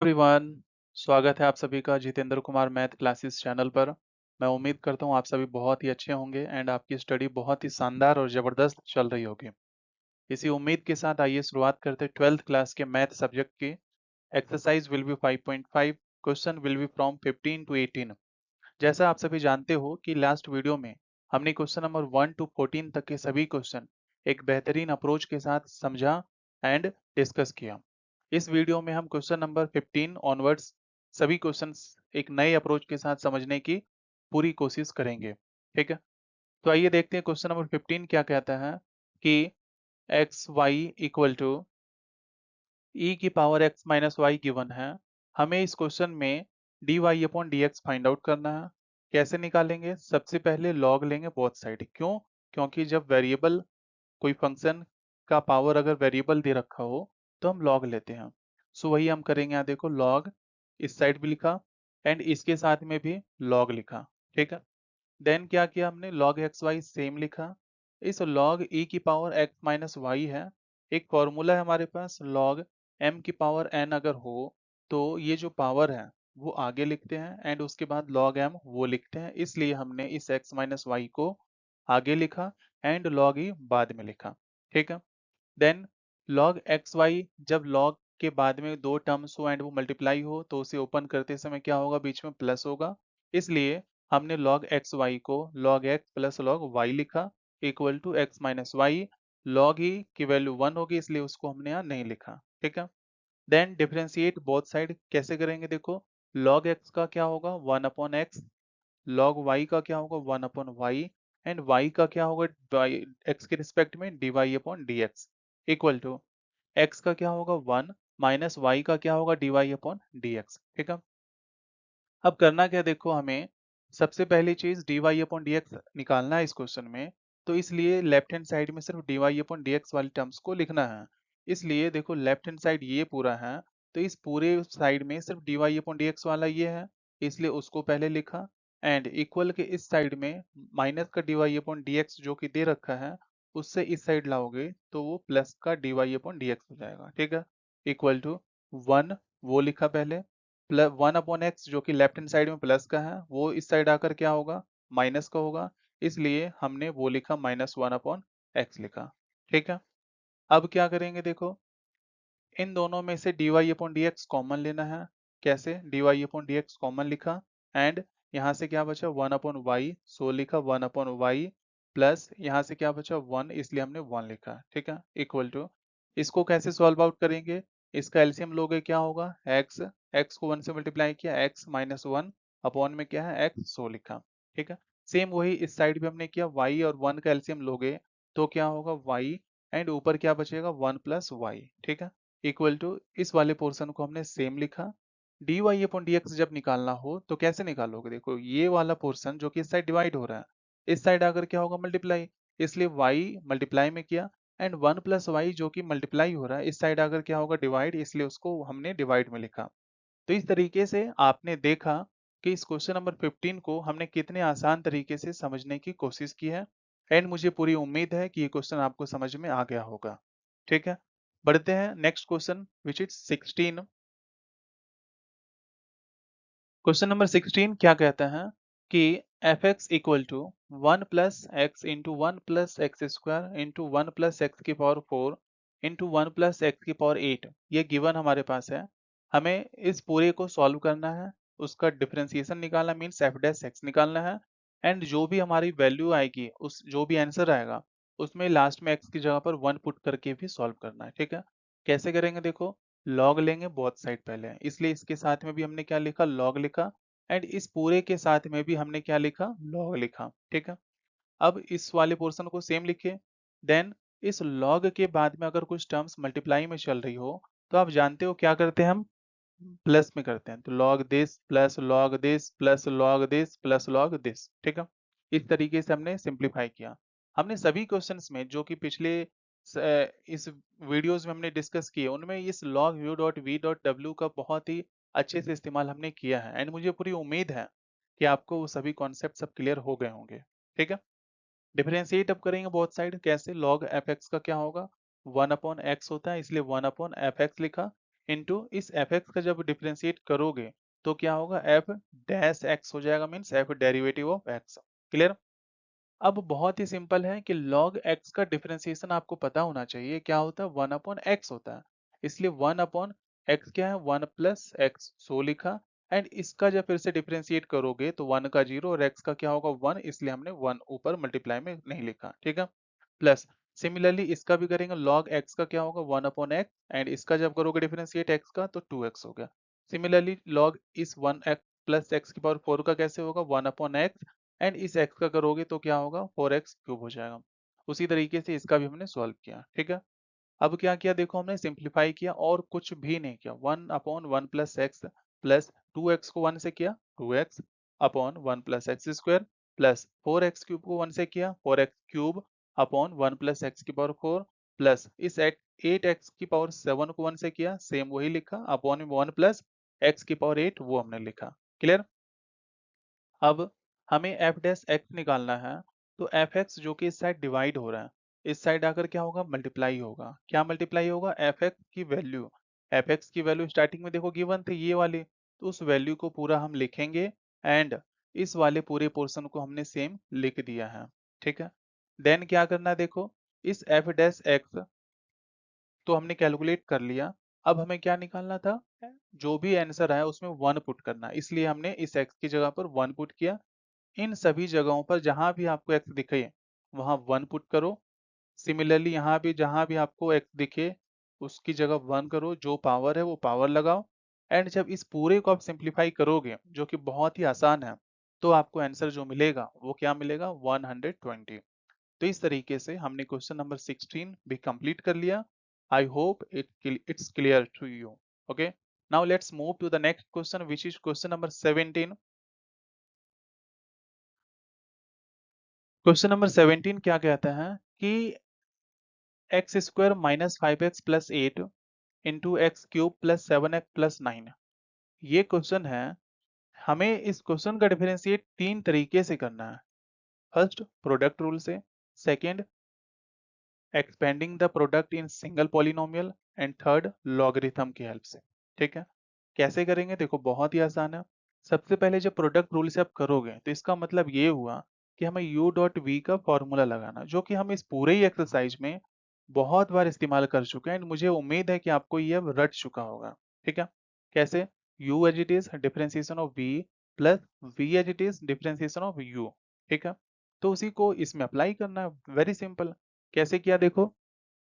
Everyone, स्वागत है आप सभी का Jitendra Kumar math classes channel पर। मैं उम्मीद करता हूँ आप सभी बहुत ही अच्छे होंगे एंड आपकी स्टडी बहुत ही शानदार और ज़बरदस्त चल रही होगी। इसी उम्मीद के साथ आइए शुरुआत करते हैं 12th क्लास के मैथ सब्जेक्ट की। Exercise will be 5.5, question will be from 15 to 18। जैसा आप सभी जानते हो कि लास्ट वीडियो में हमने क्वेश्चन नंबर 1 टू 14 तक के सभी क्वेश्चन एक बेहतरीन अप्रोच के साथ समझा एंड डिस्कस किया। इस वीडियो में हम क्वेश्चन नंबर 15 ऑनवर्ड्स सभी क्वेश्चंस एक नए अप्रोच के साथ समझने की पूरी कोशिश करेंगे। ठीक है, तो आइए देखते हैं क्वेश्चन नंबर 15 क्या कहता है कि X Y equal to E की power X minus Y given है। हमें इस क्वेश्चन में D Y upon D X find out करना है। कैसे निकालेंगे? सबसे पहले लॉग लेंगे बोथ साइड। क्यों? क्योंकि जब वेरिएबल कोई फंक्शन का पावर अगर वेरिएबल दे रखा हो तो हम लॉग लेते हैं। सो वही हम करेंगे। यहाँ देखो लॉग इस साइड भी लिखा एंड इसके साथ में भी लॉग लिखा। ठीक है, देन क्या किया हमने? लॉग एक्स वाई सेम लिखा। इस लॉग ई की पावर एक्स माइनस वाई है, एक फॉर्मूला है हमारे पास लॉग एम की पावर एन अगर हो तो ये जो पावर है वो आगे लिखते हैं एंड उसके बाद लॉग एम वो लिखते हैं, इसलिए हमने इस एक्स माइनस वाई को आगे लिखा एंड लॉग ई बाद में लिखा। ठीक है, देन log एक्स वाई, जब log के बाद में दो टर्म्स हो एंड वो मल्टीप्लाई हो तो उसे ओपन करते समय क्या होगा? बीच में प्लस होगा, इसलिए हमने log एक्स वाई को log x plus log y लिखा equal to X minus Y. log e की वैल्यू 1 होगी इसलिए उसको हमने यहाँ नहीं लिखा। ठीक है, देन डिफरेंशिएट बोथ साइड कैसे करेंगे? देखो log x का क्या होगा? 1 अपॉन एक्स, log y का क्या होगा? 1 अपॉन वाई एंड y का क्या होगा? x के रिस्पेक्ट में D Y upon D X equal to x का क्या होगा? 1 माइनस y का क्या होगा? D Y upon D X. ठीक है, अब करना क्या? देखो हमें सबसे पहली चीज D Y upon D X निकालना है इस क्वेश्चन में, तो इसलिए लेफ्ट हैंड साइड में सिर्फ D Y upon D X वाली टर्म्स को लिखना है। इसलिए देखो लेफ्ट हैंड साइड ये पूरा है, तो इस पूरे साइड में सिर्फ D Y upon D X वाला ये है, इसलिए उसको पहले लिखा एंड इक्वल के इस साइड में माइनस का D Y upon D X जो कि दे रखा है उससे इस साइड लाओगे तो वो प्लस का D Y upon D X हो जाएगा। ठीक है, इक्वल टू 1 वो लिखा पहले, प्लस 1 अपॉन एक्स जो कि लेफ्ट हैंड साइड में प्लस का है वो इस साइड आकर क्या होगा? माइनस का होगा, इसलिए हमने वो लिखा -1 अपॉन एक्स लिखा। ठीक है, अब क्या करेंगे? देखो इन दोनों में से D Y upon D X common लेना है। कैसे? D Y upon D X common लिखा एंड यहाँ से क्या बचा? 1 अपॉन वाई, सो लिखा 1 अपॉन वाई प्लस यहाँ से क्या बचा? 1, इसलिए हमने 1 लिखा। ठीक है, इक्वल टू इसको कैसे सॉल्व आउट करेंगे? इसका एलसीएम लोगे क्या होगा? एक्स, एक्स को 1 से मल्टीप्लाई किया, एक्स माइनस 1 अपॉन में क्या है? एक्स, सो लिखा। ठीक है, सेम वही इस साइड भी हमने किया, वाई और 1 का एलसीएम लोगे तो क्या होगा? वाई एंड ऊपर क्या बचेगा? 1 प्लस वाई। ठीक है, इक्वल टू इस वाले पोर्शन को हमने सेम लिखा। D Y upon D X जब निकालना हो तो कैसे निकालोगे? देखो ये वाला पोर्शन जो कि इस साइड डिवाइड हो रहा है, इस साइड आकर क्या होगा? मल्टीप्लाई, इसलिए y मल्टीप्लाई में किया एंड 1 प्लस वाई जो कि मल्टीप्लाई हो रहा है इस साइड आकर क्या होगा? डिवाइड, इसलिए उसको हमने डिवाइड में लिखा। तो इस तरीके से आपने देखा कि इस क्वेश्चन नंबर 15 को हमने कितने आसान तरीके से समझने की कोशिश की है एंड मुझे पूरी उम्मीद है कि ये क्वेश्चन आपको समझ में आ गया होगा। ठीक है, बढ़ते हैं next question which is 16। Question number 16 क्या कहता है कि F X equal to 1 plus X into 1 plus X square into 1 plus X की पावर 4 इंटू 1 प्लस एक्स की पावर 8 ये गिवन हमारे पास है। हमें इस पूरे को सॉल्व करना है, उसका डिफरेंशिएशन निकालना मीन्स एफ डैश एक्स निकालना है एंड जो भी हमारी वैल्यू आएगी उस जो भी आंसर आएगा उसमें लास्ट में एक्स की जगह पर 1 पुट करके भी सॉल्व करना है। ठीक है, कैसे करेंगे? देखो लॉग लेंगे बोथ साइड पहले, इसलिए इसके साथ में भी हमने क्या लिखा? लॉग लिखा एंड इस पूरे के साथ में भी हमने क्या लिखा? लॉग लिखा। ठीक है, अब इस वाले पोर्शन को सेम लिखिए। देन इस लॉग के बाद में अगर कुछ टर्म्स मल्टीप्लाई में चल रही हो तो आप जानते हो क्या करते हैं हम? प्लस में करते हैं, तो log this plus log this plus log this plus log this. ठीक है, इस तरीके से हमने सिंप्लीफाई किया। हमने सभी क्वेश्चंस में जो कि पिछले इस वीडियोस में हमने डिस्कस किए उनमें इस log u dot v dot w का बहुत ही अच्छे से इस्तेमाल हमने किया है एंड मुझे पूरी उम्मीद है कि आपको वो सभी कॉन्सेप्ट सब क्लियर हो गए होंगे। ठीक है, डिफरेंशिएट अब करेंगे बोथ साइड। कैसे? log f(x) का क्या होगा? 1 अपॉन एक्स होता है इसलिए 1 अपॉन एफ एक्स लिखा इंटू इस एफ एक्स का जब डिफ्रेंशिएट करोगे तो क्या होगा, एफ डैश एक्स हो जाएगा, means F derivative of x. Clear. अब बहुत ही सिंपल है कि log x का डिफरेंशिएशन आपको पता होना चाहिए, क्या होता है, 1 अपॉन एक्स होता है। इसलिए 1 अपॉन एक्स क्या है, 1 प्लस एक्स, सो लिखा। एंड इसका जब फिर से डिफरेंशिएट करोगे तो 1 का 0 और x का क्या होगा 1, इसलिए हमने 1 ऊपर मल्टीप्लाई में नहीं लिखा, ठीक है। प्लस सिमिलरली इसका भी करेंगे, log x का क्या होगा 1 अपॉन एक्स, एंड इसका जब करोगे डिफरेंशिएट x का तो 2x हो गया। सिमिलरली log इस 1 एक्स प्लस एक्स की पावर 4 का कैसे होगा, 1 अपॉन एक्स, एंड इस x का करोगे तो क्या होगा 4x क्यूब हो जाएगा। उसी तरीके से इसका भी हमने सॉल्व किया, ठीक है। अब क्या किया देखो, हमने सिंप्लीफाई किया और कुछ भी नहीं किया। 1 upon 1 plus x plus 2x को 1 से किया 2x upon 1 plus X square plus 4x cube को 1 से किया 4x cube upon 1 plus X की पावर 4 प्लस इस 8x की पावर 7 को 1 से किया, सेम वही लिखा, अपॉन 1 प्लस एक्स की पावर 8 वो हमने लिखा। क्लियर। अब हमें एफ डैश एक्स निकालना है, तो एफ एक्स जो कि इस साइड डिवाइड हो रहा है, इस साइड आकर क्या होगा, मल्टीप्लाई होगा। क्या मल्टीप्लाई होगा, एफ एक्स की वैल्यू। एफ एक्स की वैल्यू स्टार्टिंग में देखो गिवन थी ये वाली, तो उस वैल्यू को पूरा हम लिखेंगे, एंड इस वाले पूरे पोर्शन को हमने सेम लिख दिया है, ठीक है। देन क्या करना है देखो, इस एफ डैश एक्स तो हमने कैलकुलेट कर लिया। अब हमें क्या निकालना था, जो भी आंसर आया उसमें 1 पुट करना, इसलिए हमने इस x की जगह पर 1 पुट किया। इन सभी जगहों पर जहां भी आपको x दिखे वहां 1 पुट करो। सिमिलरली यहाँ भी जहां भी आपको x दिखे उसकी जगह 1 करो, जो पावर है वो पावर लगाओ। एंड जब इस पूरे को आप सिंप्लीफाई करोगे जो कि बहुत ही आसान है, तो आपको आंसर जो मिलेगा वो क्या मिलेगा, 120। तो इस तरीके से हमने क्वेश्चन नंबर 16 भी कंप्लीट कर लिया। I hope it's clear to you. Okay, now let's move to the next question which is question number 17। Question number 17 क्या कहता है कि X square minus 5x plus 8 into X cube plus 7x plus 9, ये question है। हमें इस question का differentiate तीन तरीके से करना है। फर्स्ट प्रोडक्ट रूल से, second expanding the product in single polynomial, and third logarithm की हेल्प से। ठीक है, कैसे करेंगे देखो, बहुत ही आसान है। सबसे पहले जब प्रोडक्ट रूल से आप करोगे तो इसका मतलब ये हुआ कि हमें u डॉट वी का फॉर्मूला लगाना, जो कि हम इस पूरे ही एक्सरसाइज में बहुत बार इस्तेमाल कर चुके हैं, एंड मुझे उम्मीद है कि आपको ये अब रट चुका होगा। ठीक है, कैसे, u as it is differentiation of v plus v as it is differentiation of u। ठीक है, तो उसी को इसमें अप्लाई करना है, वेरी सिंपल। कैसे किया देखो,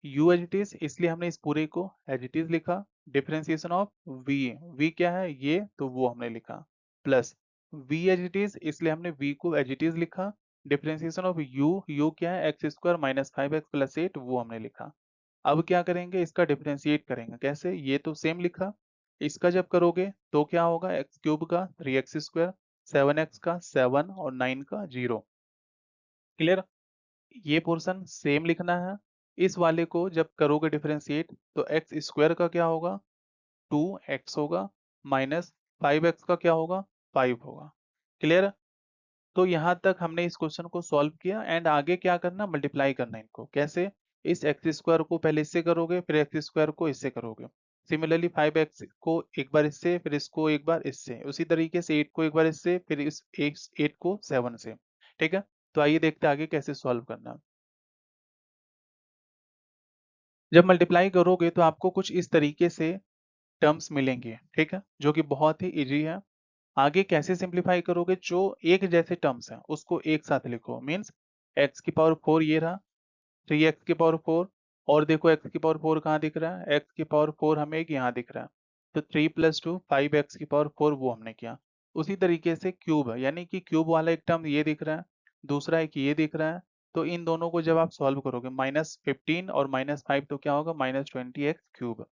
u एज इट इज, इसलिए हमने इस पूरे को एज इट इज लिखा। डिफरेंशिएशन ऑफ v, v क्या है ये, तो वो हमने लिखा, plus v as it is, इसलिए हमने v को एज इट इज लिखा। डिफरेंशिएशन ऑफ u, u क्या है, x square minus 5x plus 8, वो हमने लिखा। अब क्या करेंगे, इसका डिफरेंशिएट करेंगे, कैसे, ये तो सेम लिखा। इसका जब करोगे तो क्या होगा, एक्स क्यूब का 3x स्क्वायर, 7x का 7 और 9 का 0। क्लियर, ये पोर्शन सेम लिखना है। इस वाले को जब करोगे डिफरेंशिएट तो एक्स स्क्वायर का क्या होगा 2x होगा, माइनस 5x का क्या होगा 5 होगा। क्लियर, तो यहाँ तक हमने इस क्वेश्चन को सॉल्व किया, एंड आगे क्या करना, मल्टीप्लाई करना इनको। कैसे, इस एक्स स्क्वायर को पहले इससे करोगे, फिर एक्स स्क्वायर को इससे करोगे। सिमिलरली 5x को एक बार इससे, फिर इसको एक बार इससे, उसी तरीके से 8 को एक बार इससे, फिर इस 8 को 7 से। ठीक है, तो आइए देखते हैं आगे कैसे सॉल्व करना है। जब मल्टीप्लाई करोगे तो आपको कुछ इस तरीके से टर्म्स मिलेंगे, ठीक है, जो कि बहुत ही इजी है। आगे कैसे सिंप्लीफाई करोगे, जो एक जैसे टर्म्स हैं उसको एक साथ लिखो, मीन्स एक्स की पावर 4 ये रहा, 3x की पावर 4, और देखो x की पावर 4 कहाँ दिख रहा है, x की पावर 4 हमें एक यहाँ दिख रहा है, तो 3 प्लस 2 5x की पावर 4 वो हमने किया। उसी तरीके से क्यूब है, यानी कि क्यूब वाला एक टर्म ये दिख रहा है, दूसरा एक ये दिख रहा है। तो इन दोनों को जब आप सॉल्व करोगे, -15 और -5 तो क्या होगा, -20x क्यूब।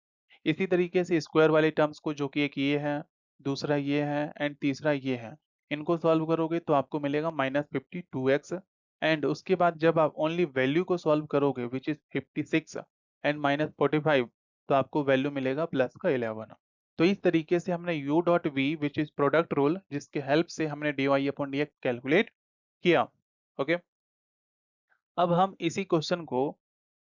इसी तरीके से स्क्वायर वाले टर्म्स को, जो कि एक ये है, दूसरा ये है, एंड तीसरा ये है, इनको सॉल्व करोगे तो आपको मिलेगा -52x। एंड उसके बाद जब आप ओनली वैल्यू को सॉल्व करोगे विच इज 56 एंड -45, तो आपको वैल्यू मिलेगा प्लस का 11। तो इस तरीके से हमने u dot V which is product rule, जिसके हेल्प से हमने dy अपॉन dx कैलकुलेट किया। ओके, अब हम इसी क्वेश्चन को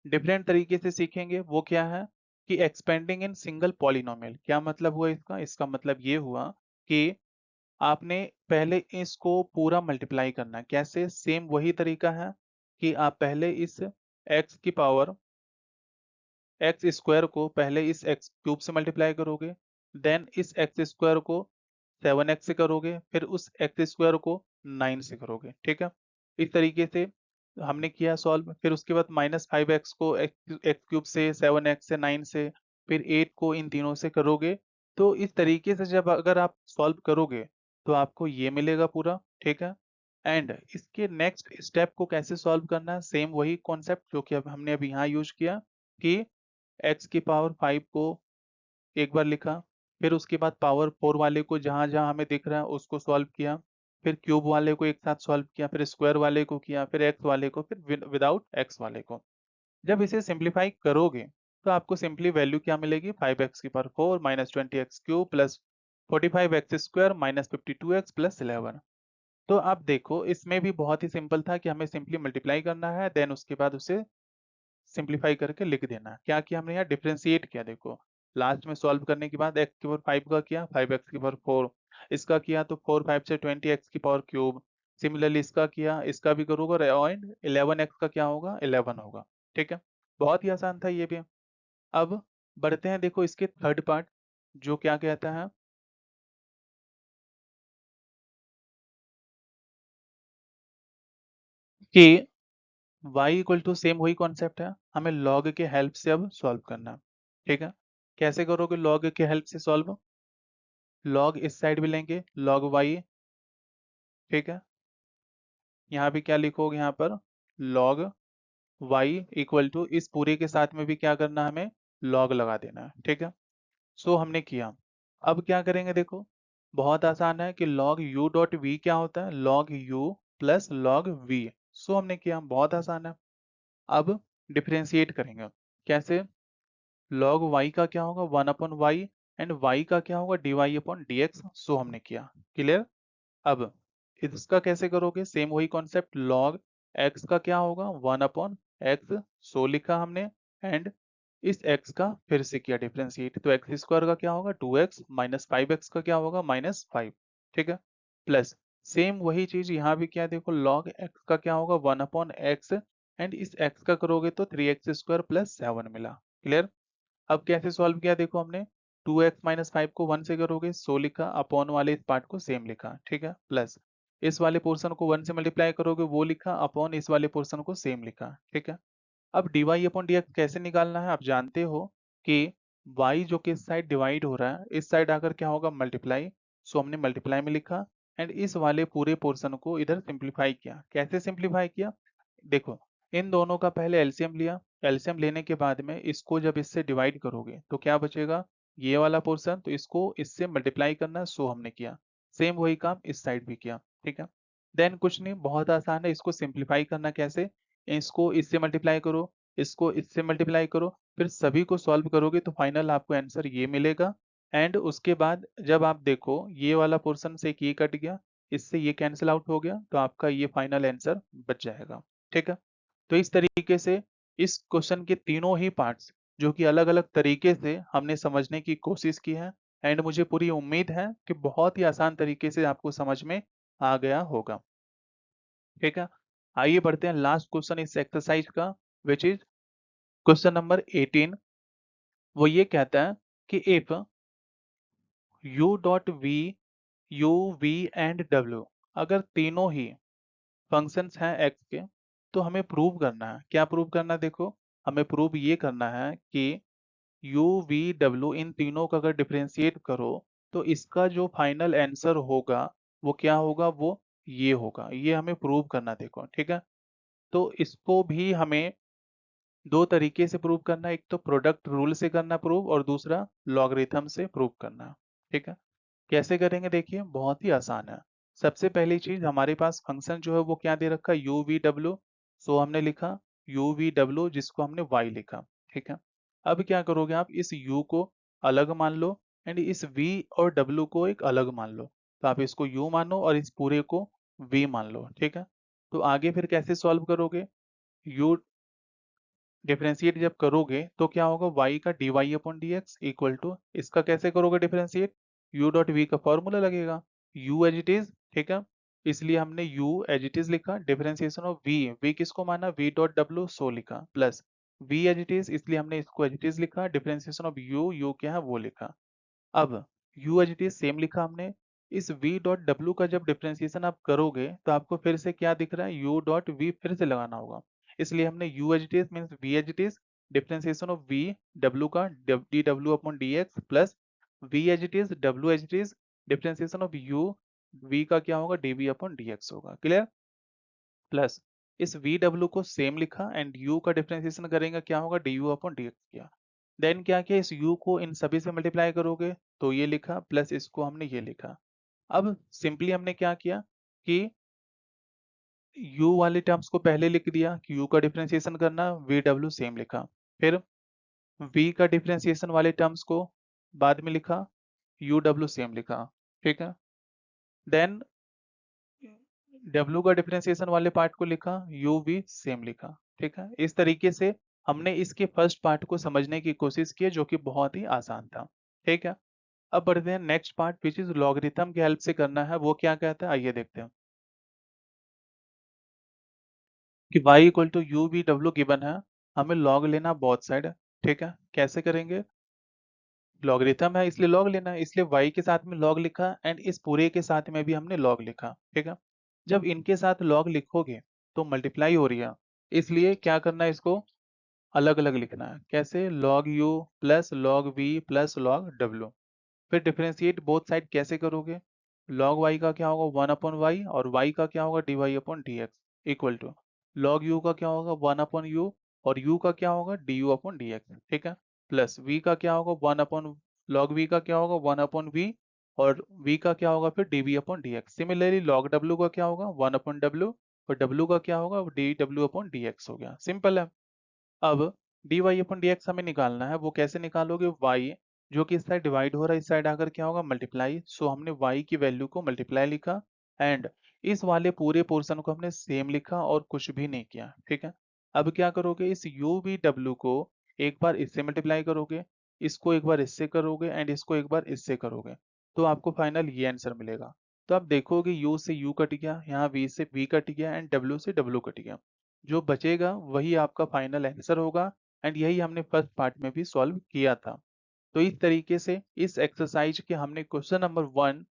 डिफरेंट तरीके से सीखेंगे, वो क्या है, कि एक्सपेंडिंग इन सिंगल पॉलिनोमियल। क्या मतलब हुआ इसका? इसका मतलब ये हुआ कि आपने पहले इसको पूरा मल्टीप्लाई करना है। कैसे? सेम वही तरीका है कि आप पहले इस x की पावर एक्स स्क्वायर को पहले इस एक्स क्यूब से मल्टीप्लाई करोगे, देन इस एक्स स्क्वायर को 7x से करोगे, फिर उस एक्स स्क्वायर को 9 से करोगे। ठीक है, इस तरीके से हमने किया सॉल्व। फिर उसके बाद -5x को एक्स क्यूब से, 7x से, 9 से, फिर 8 को इन तीनों से करोगे। तो इस तरीके से जब अगर आप सॉल्व करोगे तो आपको ये मिलेगा पूरा। ठीक है, एंड इसके नेक्स्ट स्टेप को कैसे सॉल्व करना है, सेम वही कॉन्सेप्ट जो कि अब हमने अभी यहाँ यूज किया कि x की पावर 5 को एक बार लिखा, फिर उसके बाद पावर 4 वाले को जहां जहां हमें दिख रहा है उसको सॉल्व किया, फिर क्यूब वाले को एक साथ सॉल्व किया, फिर स्क्वायर वाले को किया, फिर एक्स वाले को, फिर विदाउट एक्स वाले को। जब इसे सिंप्लीफाई करोगे तो आपको सिंपली वैल्यू क्या मिलेगी? 5x की power 4 minus 20x cube plus 45x square minus 52x plus 11। तो आप देखो इसमें भी बहुत ही सिंपल था कि हमें सिंपली मल्टीप्लाई करना है, देन उसके बाद उसे सिंप्लीफाई करके लिख देना है। क्या किया हमने यहाँ? डिफरेंशिएट किया। देखो लास्ट में सॉल्व करने के बाद x की पावर 5 का किया, 5x की पावर 4, इसका किया तो 4 5 से 20x की पावर क्यूब। सिमिलरली इसका किया, इसका भी करोगे और 11x का क्या होगा? 11 होगा। ठीक है, बहुत ही आसान था ये भी। अब बढ़ते हैं, देखो इसके थर्ड पार्ट जो क्या कहता है कि y इक्वल टू, सेम वही कॉन्सेप्ट है, हमें log के हेल्प से अब सॉल्व करना है। ठीक है, कैसे करोगे log के हेल्प से सॉल्व? log इस साइड भी लेंगे, log y। ठीक है, यहाँ भी क्या लिखोगे? यहाँ पर log y इक्वल टू, इस पूरे के साथ में भी क्या करना है हमें? log लगा देना है। ठीक है, सो हमने किया। अब क्या करेंगे? देखो बहुत आसान है कि log u डॉट v क्या होता है? log u plus log v। सो हमने किया, बहुत आसान है। अब डिफरेंशिएट करेंगे। कैसे? log y का क्या होगा? 1/y, एंड y का क्या होगा? dy/dx। सो हमने किया। क्लियर? अब इसका कैसे करोगे? सेम वही कॉन्सेप्ट, log x का क्या होगा? 1/x। सो लिखा हमने, एंड इस x का फिर से किया डिफरेंशिएट, तो एक्स स्क्वायर का क्या होगा? 2x माइनस 5x का क्या होगा? -5। ठीक है, प्लस सेम वही चीज यहाँ भी क्या है? देखो log x का क्या होगा? 1/x, एंड इस x का करोगे तो 3x² प्लस 7 मिला। क्लियर? अब कैसे सॉल्व किया? देखो हमने 2x माइनस 5 को 1 से करोगे, सो लिखा, अपॉन वाले इस पार्ट को सेम लिखा। ठीक है, प्लस इस वाले पोर्शन को 1 से मल्टीप्लाई करोगे, वो लिखा, अपॉन इस वाले पोर्शन को सेम लिखा। ठीक है, अब dy/dx कैसे निकालना है? आप जानते हो कि y जो कि इस साइड डिवाइड हो रहा है, इस साइड आकर क्या होगा? मल्टीप्लाई। सो हमने मल्टीप्लाई में लिखा, एंड इस वाले पूरे पोर्शन को इधर सिंप्लीफाई किया। कैसे सिंप्लीफाई किया? देखो इन दोनों का पहले एलसीएम लिया, एलसीएम लेने के बाद में इसको जब इससे डिवाइड करोगे तो क्या बचेगा? ये वाला पोर्शन, तो इसको इससे मल्टीप्लाई करना है। सो हमने किया, सेम वही काम इस साइड भी किया। ठीक है, देन कुछ नहीं, बहुत आसान है इसको सिंप्लीफाई करना। कैसे? इसको इससे मल्टीप्लाई करो, इसको इससे मल्टीप्लाई करो, फिर सभी को सॉल्व करोगे तो फाइनल आपको आंसर ये मिलेगा। एंड उसके बाद जब आप देखो ये वाला पोर्शन से एक ये कट गया, इससे ये कैंसिल आउट हो गया, तो आपका ये फाइनल आंसर बच जाएगा। ठीक है, तो इस तरीके से इस क्वेश्चन के तीनों ही पार्ट्स जो कि अलग अलग तरीके से हमने समझने की कोशिश की है, एंड मुझे पूरी उम्मीद है कि बहुत ही आसान तरीके से आपको समझ में आ गया होगा। ठीक है, आइए बढ़ते हैं लास्ट क्वेश्चन इस एक्सरसाइज का, विच इज क्वेश्चन नंबर 18। वो ये कहता है कि if u dot v, u v and w अगर तीनों ही फंक्शंस हैं x के, तो हमें प्रूव करना है। क्या प्रूव करना है? देखो हमें प्रूव ये करना है कि u v w इन तीनों का अगर डिफरेंशिएट करो तो इसका जो फाइनल आंसर होगा वो क्या होगा? वो ये होगा। ये हमें प्रूव करना है। देखो ठीक है, तो इसको भी हमें दो तरीके से प्रूव करना है, एक तो प्रोडक्ट रूल से करना प्रूव, और दूसरा लॉगरिथम से प्रूव करना। ठीक है, कैसे करेंगे? देखिए बहुत ही आसान है। सबसे पहली चीज, हमारे पास फंक्शन जो है वो क्या दे रखा है? You V W. सो हमने लिखा यू वी डब्ल्यू, जिसको हमने y लिखा। ठीक है, अब क्या करोगे? आप इस u को अलग मान लो, एंड इस v और w को एक अलग मान लो। तो आप इसको u मानो और इस पूरे को v मान लो। ठीक है, तो आगे फिर कैसे सॉल्व करोगे? u डिफरेंशिएट जब करोगे तो क्या होगा, y का dy upon dx equal to, इसका कैसे करोगे डिफरेंशिएट, u डॉट v का फॉर्मूला लगेगा, u एज इट इज, ठीक है। इसलिए हमने u एज इट इज लिखा, डिफरेंशिएशन ऑफ v किसको माना, v डॉट w सो लिखा, plus v as it is, इसलिए हमने इसको एज इट इज लिखा, डिफरेंशिएशन ऑफ u क्या है वो लिखा। अब u as it is same लिखा हमने, इस v डॉट w का जब डिफरेंशिएशन आप करोगे तो आपको फिर से क्या दिख रहा है, u डॉट v फिर से लगाना होगा, इसलिए हमने u as it is means v as it is, differentiation of v w का dw upon dx plus v as it is w as it is, differentiation of u v का क्या होगा, dv अपॉन dx होगा, clear. Plus इस VW को same लिखा and U का differentiation करेंगे क्या होगा, du अपॉन dx किया। देन क्या किया, इस U को इन सभी से मल्टीप्लाई करोगे तो ये लिखा, प्लस इसको हमने ये लिखा। अब सिंपली हमने क्या किया कि U वाले टर्म्स को पहले लिख दिया कि U का डिफरेंशिएशन करना, VW सेम लिखा, फिर V का डिफरेंशिएशन वाले टर्म्स को बाद में लिखा, UW सेम लिखा, ठीक है। देन W का डिफरेंशिएशन वाले पार्ट को लिखा, U भी सेम लिखा, ठीक है। इस तरीके से हमने इसके फर्स्ट पार्ट को समझने की कोशिश की जो कि बहुत ही आसान था, ठीक है। अब बढ़ते हैं next part which is logarithm की हेल्प से करना है, वो क्या कहता है आइए देखते हैं। कि y equal to U V W given है, हमें लॉग लेना बोथ साइड, ठीक है। कैसे करेंगे, लॉगरिथम है इसलिए लॉग लेना है, इसलिए y के साथ में लॉग लिखा एंड इस पूरे के साथ में भी हमने लॉग लिखा, ठीक है। जब इनके साथ लॉग लिखोगे तो मल्टीप्लाई हो रही है, इसलिए क्या करना है, इसको अलग अलग लिखना है। कैसे, log u plus log v plus log w। फिर डिफरेंशिएट बोथ साइड कैसे करोगे, लॉग y का क्या होगा 1 अपॉन y और y का क्या होगा dy upon dx equal to log u का क्या होगा 1 अपॉन u और u का क्या होगा du अपॉन dx, ठीक है। प्लस v का क्या होगा 1 अपॉन, लॉग v का क्या होगा 1 अपॉन v और v का क्या होगा फिर dv upon dx। Similarly log w का क्या होगा 1 अपॉन w और w का क्या होगा dw अपॉन dx हो गया, सिंपल है। अब dy अपन dx हमें निकालना है, वो कैसे निकालोगे, y जो कि इस साइड डिवाइड हो रहा है इस साइड आकर क्या होगा मल्टीप्लाई, सो हमने y की वैल्यू को मल्टीप्लाई लिखा एंड इस वाले पूरे पोर्शन को हमने सेम लिखा और कुछ भी नहीं किया, ठीक है। अब क्या करोगे, इस u v w को एक बार इससे मल्टीप्लाई करोगे, इसको एक बार इससे करोगे एंड इसको एक बार इससे करोगे, तो आपको फाइनल ये आंसर मिलेगा। तो आप देखोगे u से u कट गया, यहाँ v से v कट गया एंड w से w कट गया, जो बचेगा वही आपका फाइनल आंसर होगा एंड यही हमने फर्स्ट पार्ट में भी सॉल्व किया था। तो इस तरीके से इस एक्सरसाइज के हमने क्वेश्चन नंबर 1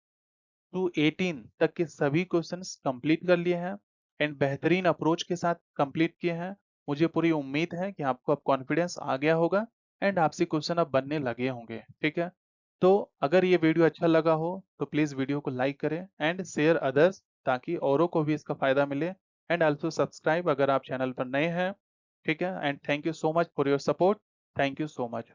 टू 18 तक के सभी क्वेश्चंस कंप्लीट कर लिए हैं एंड बेहतरीन अप्रोच के साथ कंप्लीट किए हैं। मुझे पूरी उम्मीद है कि आपको अब कॉन्फिडेंस आ गया होगा एंड आपसे क्वेश्चन अब बनने लगे होंगे, ठीक है। तो अगर ये वीडियो अच्छा लगा हो तो प्लीज़ वीडियो को लाइक करें एंड शेयर अदर्स, ताकि औरों को भी इसका फ़ायदा मिले एंड आल्सो सब्सक्राइब अगर आप चैनल पर नए हैं, ठीक है। And thank you so much for your support, thank you so much.